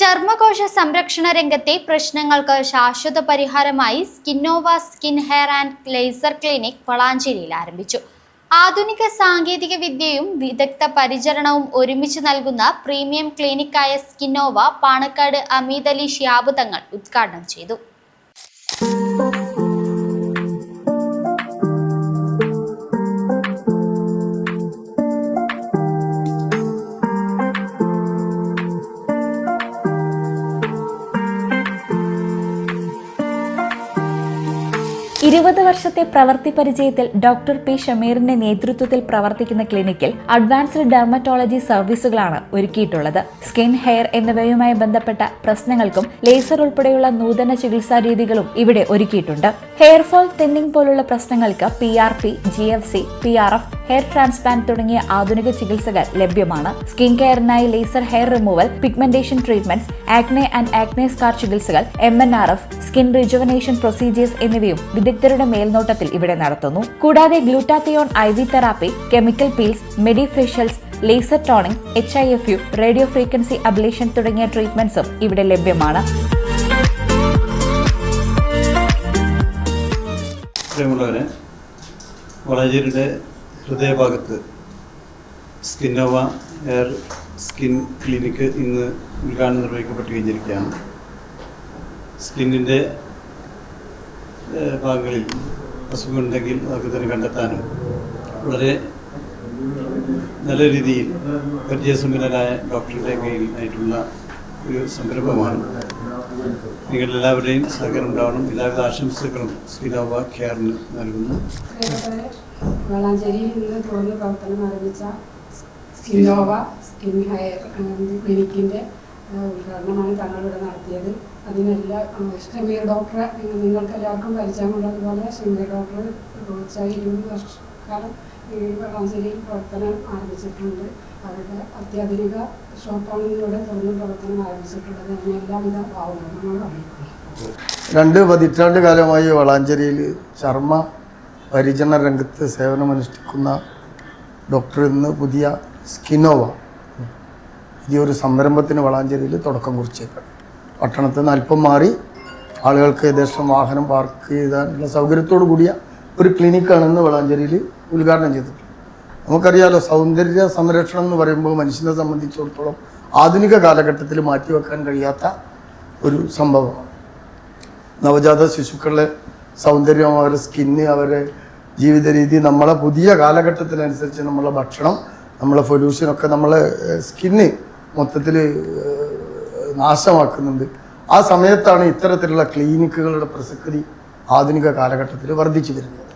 ചർമ്മകോശ സംരക്ഷണ രംഗത്തെ പ്രശ്നങ്ങൾക്ക് ശാശ്വത പരിഹാരമായി Skinnova skin hair and laser clinic വളാഞ്ചേരിയിൽ ആരംഭിച്ചു. ആധുനിക സാങ്കേതിക വിദ്യയും വിദഗ്ധ പരിചരണവും ഒരുമിച്ച് നൽകുന്ന പ്രീമിയം ക്ലിനിക്കായ സ്കിന്നോവ പാണക്കാട് അമീദ് അലി ശിഹാബ് തങ്ങൾ ഉദ്ഘാടനം ചെയ്തു. വർഷത്തെ പ്രവൃത്തി പരിചയത്തിൽ ഡോക്ടർ പി ഷമീറിന്റെ നേതൃത്വത്തിൽ പ്രവർത്തിക്കുന്ന ക്ലിനിക്കിൽ അഡ്വാൻസ്ഡ് ഡെർമറ്റോളജി സർവീസുകളാണ് ഒരുക്കിയിട്ടുള്ളത്. സ്കിൻ, ഹെയർ എന്നിവയുമായി ബന്ധപ്പെട്ട പ്രശ്നങ്ങൾക്കും ലേസർ ഉൾപ്പെടെയുള്ള നൂതന ചികിത്സാ രീതികളും ഇവിടെ ഒരുക്കിയിട്ടുണ്ട്. ഹെയർ ഫോൾ, തിന്നിംഗ് പോലുള്ള പ്രശ്നങ്ങൾക്ക് PRP, GFC, PRF, hair transplant തുടങ്ങിയ ആധുനിക ചികിത്സകൾ ലഭ്യമാണ്. സ്കിൻ കെയറിനായി laser hair removal, pigmentation treatments, acne and acne scar ചികിത്സകൾ, MNRF, സ്കിൻ റിജുവനേഷൻ പ്രൊസീജിയേഴ്സ് എന്നിവയും വിദഗ്ധരുടെ മേൽനോട്ടത്തിൽ ഇവിടെ നടത്തുന്നു. കൂടാതെ glutathione IV therapy, chemical peels, medifacials, laser toning, HIFU, radio frequency ablation തുടങ്ങിയ ട്രീറ്റ്മെന്റ്സും ഇവിടെ ലഭ്യമാണ്. വളാഞ്ചേരിയുടെ ഹൃദയഭാഗത്ത് സ്കിന്നോവ ഹെയർ സ്കിൻ ക്ലിനിക്ക് ഇന്ന് ഉദ്ഘാടനം നിർവഹിക്കപ്പെട്ട് കഴിഞ്ഞിരിക്കുകയാണ്. സ്കിന്നിൻ്റെ ഭാഗങ്ങളിൽ അസുഖമുണ്ടെങ്കിൽ അതൊക്കെ തന്നെ കണ്ടെത്താനും വളരെ നല്ല രീതിയിൽ പരിചയസമ്പന്നരായ ഡോക്ടറുടെ കയ്യിലായിട്ടുള്ള ഒരു സംരംഭമാണ്. നിങ്ങളെല്ലാവരുടെയും സഹകരണം ഉണ്ടാവണം. എല്ലാവിധ ആശംസകളും സ്കിന്നോവ കെയറിന് നൽകുന്നു. വളാഞ്ചേരിയിൽ നിന്ന് തുറന്ന് പ്രവർത്തനം ആരംഭിച്ച സ്കിന്നോവ സ്കിൻ ഹെയർ ക്ലിനിക്കിൻ്റെ ഉദ്ഘാടനമാണ് തങ്ങളിവിടെ നടത്തിയത്. അതിനെല്ലാം ഷമീർ ഡോക്ടറെ നിങ്ങൾക്ക് എല്ലാവർക്കും പരിചയമുള്ളതുപോലെ ഷമീർ ഡോക്ടർ തുടർച്ചയായി 20 വർഷക്കാലം ഈ വളാഞ്ചേരിയിൽ പ്രവർത്തനം ആരംഭിച്ചിട്ടുണ്ട്. അവരുടെ അത്യാധുനിക ഷോപ്പാണ് ഇന്നിവിടെ തുറന്ന് പ്രവർത്തനം ആരംഭിച്ചിട്ടുള്ളത്. അതിന് എല്ലാവിധ ഭാവങ്ങളും നമ്മൾ അറിയിക്കുന്നു. 2 പതിറ്റാണ്ട് കാലമായി വളാഞ്ചേരിയിൽ ചർമ്മ പരിചരണ രംഗത്ത് സേവനമനുഷ്ഠിക്കുന്ന ഡോക്ടർ ഇന്ന് പുതിയ സ്കിന്നോവ ഈ ഒരു സംരംഭത്തിന് വളാഞ്ചേരിയിൽ തുടക്കം കുറിച്ചേക്കാണ്. പട്ടണത്തിൽ നിന്ന് അല്പം മാറി ആളുകൾക്ക് ഏകദേശം വാഹനം പാർക്ക് ചെയ്താനുള്ള സൗകര്യത്തോടു കൂടിയ ഒരു ക്ലിനിക്കാണ് ഇന്ന് വളാഞ്ചേരിയിൽ ഉദ്ഘാടനം ചെയ്തിട്ടുള്ളത്. നമുക്കറിയാമല്ലോ, സൗന്ദര്യ സംരക്ഷണം എന്ന് പറയുമ്പോൾ മനുഷ്യനെ സംബന്ധിച്ചിടത്തോളം ആധുനിക കാലഘട്ടത്തിൽ മാറ്റിവെക്കാൻ കഴിയാത്ത ഒരു സംഭവമാണ്. നവജാത ശിശുക്കളുടെ സൗന്ദര്യം, അവരുടെ സ്കിന്ന്, അവരുടെ ജീവിത രീതി, നമ്മളെ പുതിയ കാലഘട്ടത്തിനനുസരിച്ച് നമ്മളെ ഭക്ഷണം, നമ്മളെ പൊല്യൂഷനൊക്കെ നമ്മളെ സ്കിന്ന് മൊത്തത്തിൽ നാശമാക്കുന്നുണ്ട്. ആ സമയത്താണ് ഇത്തരത്തിലുള്ള ക്ലിനിക്കുകളുടെ പ്രസക്തി ആധുനിക കാലഘട്ടത്തിൽ വർദ്ധിച്ചു വരുന്നത്.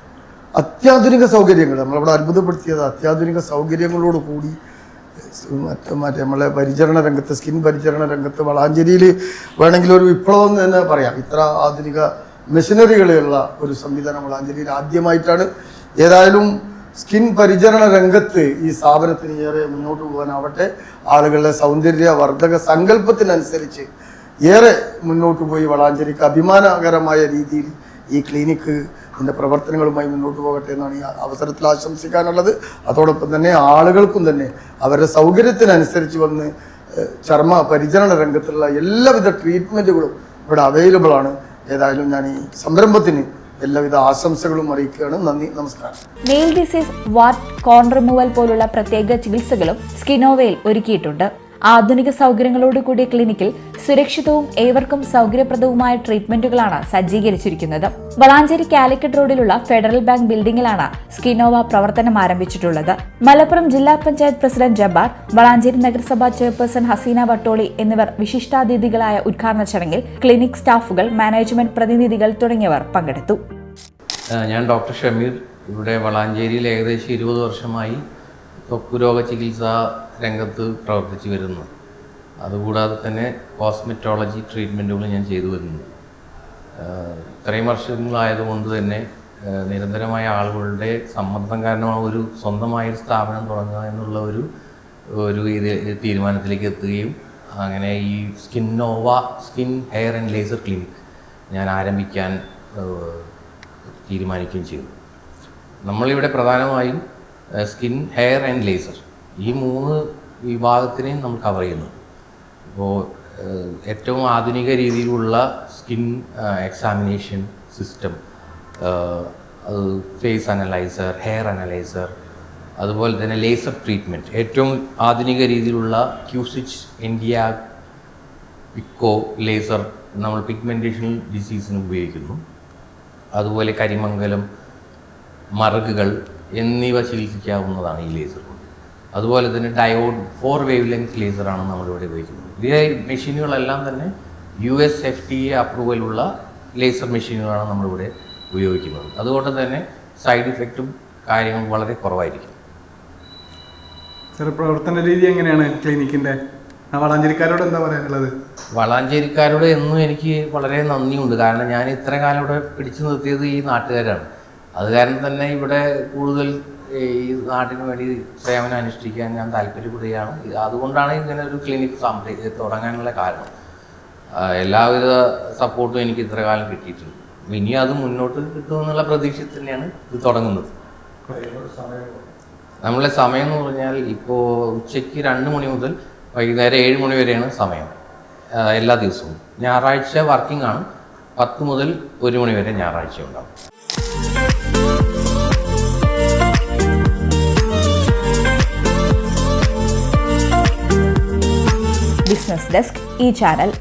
അത്യാധുനിക സൗകര്യങ്ങൾ നമ്മളിവിടെ അത്ഭുതപ്പെടുത്തിയത് അത്യാധുനിക സൗകര്യങ്ങളോട് കൂടി മറ്റേ നമ്മളെ പരിചരണ രംഗത്ത്, സ്കിൻ പരിചരണ രംഗത്ത് വളാഞ്ചേരിയിൽ വേണമെങ്കിൽ ഒരു വിപ്ലവം എന്ന് തന്നെ പറയാം. ഇത്ര ആധുനിക മെഷീനറികളുള്ള ഒരു സംവിധാനം വളാഞ്ചേരിയിൽ ആദ്യമായിട്ടാണ്. ഏതായാലും സ്കിൻ പരിചരണ രംഗത്ത് ഈ സ്ഥാപനത്തിന് ഏറെ മുന്നോട്ട് പോകാനാവട്ടെ. ആളുകളുടെ സൗന്ദര്യ വർദ്ധക സങ്കല്പത്തിനനുസരിച്ച് ഏറെ മുന്നോട്ട് പോയി വളാഞ്ചേരിക്ക് അഭിമാനകരമായ രീതിയിൽ ഈ ക്ലിനിക്ക് ഇതിൻ്റെ പ്രവർത്തനങ്ങളുമായി മുന്നോട്ട് പോകട്ടെ എന്നാണ് ഈ അവസരത്തിൽ ആശംസിക്കാനുള്ളത്. അതോടൊപ്പം തന്നെ ആളുകൾക്കും തന്നെ അവരുടെ സൗകര്യത്തിനനുസരിച്ച് വന്ന് ചർമ്മ പരിചരണ രംഗത്തുള്ള എല്ലാവിധ ട്രീറ്റ്മെൻറ്റുകളും ഇവിടെ അവൈലബിൾ ആണ്. ഏതായാലും ഞാൻ ഈ സംരംഭത്തിന് എല്ലാവിധ ആശംസകളും അറിയിക്കുകയാണ്. നന്ദി, നമസ്കാരം. Nail disease, wart, corn removal പോലുള്ള പ്രത്യേക ചികിത്സകളും സ്കിന്നോവയിൽ ഒരുക്കിയിട്ടുണ്ട്. ആധുനിക സൗകര്യങ്ങളോടുകൂടിയ ക്ലിനിക്കിൽ സുരക്ഷിതവും ഏവർക്കും സൗകര്യപ്രദവുമായ ട്രീറ്റ്മെന്റുകളാണ് സജ്ജീകരിച്ചിരിക്കുന്നത്. വളാഞ്ചേരി കാലിക്കറ്റ് റോഡിലുള്ള ഫെഡറൽ ബാങ്ക് ബിൽഡിംഗിലാണ് സ്കിന്നോവ പ്രവർത്തനം ആരംഭിച്ചിട്ടുള്ളത്. മലപ്പുറം ജില്ലാ പഞ്ചായത്ത് പ്രസിഡന്റ് ജബ്ബാർ, വളാഞ്ചേരി നഗരസഭാ ചെയർപേഴ്സൺ ഹസീന വട്ടോളി എന്നിവർ വിശിഷ്ടാതിഥികളായ ഉദ്ഘാടന ചടങ്ങിൽ ക്ലിനിക് സ്റ്റാഫുകൾ, മാനേജ്മെന്റ് പ്രതിനിധികൾ തുടങ്ങിയവർ പങ്കെടുത്തു. ഞാൻ ഡോക്ടർ ഷമീർ. ഇവിടെ വളാഞ്ചേരിയിൽ ഏകദേശം 20 വർഷമായി ത്വക്കുരോഗ ചികിത്സാ രംഗത്ത് പ്രവർത്തിച്ചു വരുന്നു. അതുകൂടാതെ തന്നെ കോസ്മെറ്റോളജി ട്രീറ്റ്മെൻറ്റുകൾ ഞാൻ ചെയ്തു വരുന്നു. ഇത്രയും വർഷങ്ങളായതുകൊണ്ട് തന്നെ നിരന്തരമായ ആളുകളുടെ സമ്മർദ്ദം കാരണമാണ് ഒരു സ്വന്തമായൊരു സ്ഥാപനം തുടങ്ങുക എന്നുള്ള ഒരു തീരുമാനത്തിലേക്ക് എത്തുകയും അങ്ങനെ ഈ Skinnova skin hair and laser clinic ഞാൻ ആരംഭിക്കാൻ തീരുമാനിക്കുകയും ചെയ്തു. നമ്മളിവിടെ പ്രധാനമായും സ്കിൻ, ഹെയർ ആൻഡ് ലേസർ ഈ 3 വിഭാഗത്തിനെയും നമ്മൾ കവർ ചെയ്യുന്നു. അപ്പോൾ ഏറ്റവും ആധുനിക രീതിയിലുള്ള സ്കിൻ എക്സാമിനേഷൻ സിസ്റ്റം, അത് ഫേസ് അനലൈസർ, ഹെയർ അനലൈസർ, അതുപോലെ തന്നെ ലേസർ ട്രീറ്റ്മെൻറ്റ്, ഏറ്റവും ആധുനിക രീതിയിലുള്ള ക്യൂസിച്ച് ഇന്ത്യ പിക്കോ ലേസർ നമ്മൾ പിഗ്മെൻറ്റേഷൻ ഡിസീസിന് ഉപയോഗിക്കുന്നു. അതുപോലെ കരിമംഗലം, മറുകുകൾ എന്നിവ ചികിത്സിക്കാവുന്നതാണ് ഈ ലേസർ കൊണ്ട്. അതുപോലെ തന്നെ ഡയോഡ് 4 വേവ് ലെങ്ത് ലേസറാണ് നമ്മളിവിടെ ഉപയോഗിക്കുന്നത്. ഈ മെഷീനുകളെല്ലാം തന്നെ US FDA അപ്രൂവലുള്ള ലേസർ മെഷീനുകളാണ് നമ്മളിവിടെ ഉപയോഗിക്കുന്നത്. അതുകൊണ്ട് തന്നെ സൈഡ് ഇഫക്റ്റും കാര്യങ്ങളും വളരെ കുറവായിരിക്കും. സാർ, പ്രവർത്തന രീതി എങ്ങനെയാണ് ക്ലിനിക്കിൻ്റെ? വളാഞ്ചേരിക്കാരോട് എന്താ പറയാനുള്ളത്? വളാഞ്ചേരിക്കാരോട് എന്നും എനിക്ക് വളരെ നന്ദിയുണ്ട്. കാരണം ഞാൻ ഇത്ര കാലം ഇവിടെ പിടിച്ചു നിർത്തിയത് ഈ നാട്ടുകാരാണ്. അത് കാരണം തന്നെ ഇവിടെ കൂടുതൽ ഈ നാട്ടിന് വേണ്ടി സേവനം അനുഷ്ഠിക്കാൻ ഞാൻ താല്പര്യപ്പെടുകയാണ്. അതുകൊണ്ടാണ് ഇങ്ങനെ ഒരു ക്ലിനിക്ക് തുടങ്ങാനുള്ള കാരണം. എല്ലാവിധ സപ്പോർട്ടും എനിക്ക് ഇത്ര കാലം കിട്ടിയിട്ടുണ്ട്. ഇനി അത് മുന്നോട്ട് കിട്ടുമെന്നുള്ള പ്രതീക്ഷയിൽ തന്നെയാണ് ഇത് തുടങ്ങുന്നത്. നമ്മളെ സമയം എന്ന് പറഞ്ഞാൽ ഇപ്പോൾ ഉച്ചയ്ക്ക് 2 മണി മുതൽ വൈകുന്നേരം 7 മണി വരെയാണ് സമയം എല്ലാ ദിവസവും. ഞായറാഴ്ച വർക്കിംഗ് ആണ്. 10 മുതൽ 1 മണി വരെ ഞായറാഴ്ച ഉണ്ടാകും. ബിസിനസ് ഡെസ്ക്, ഈ ചാനൽ.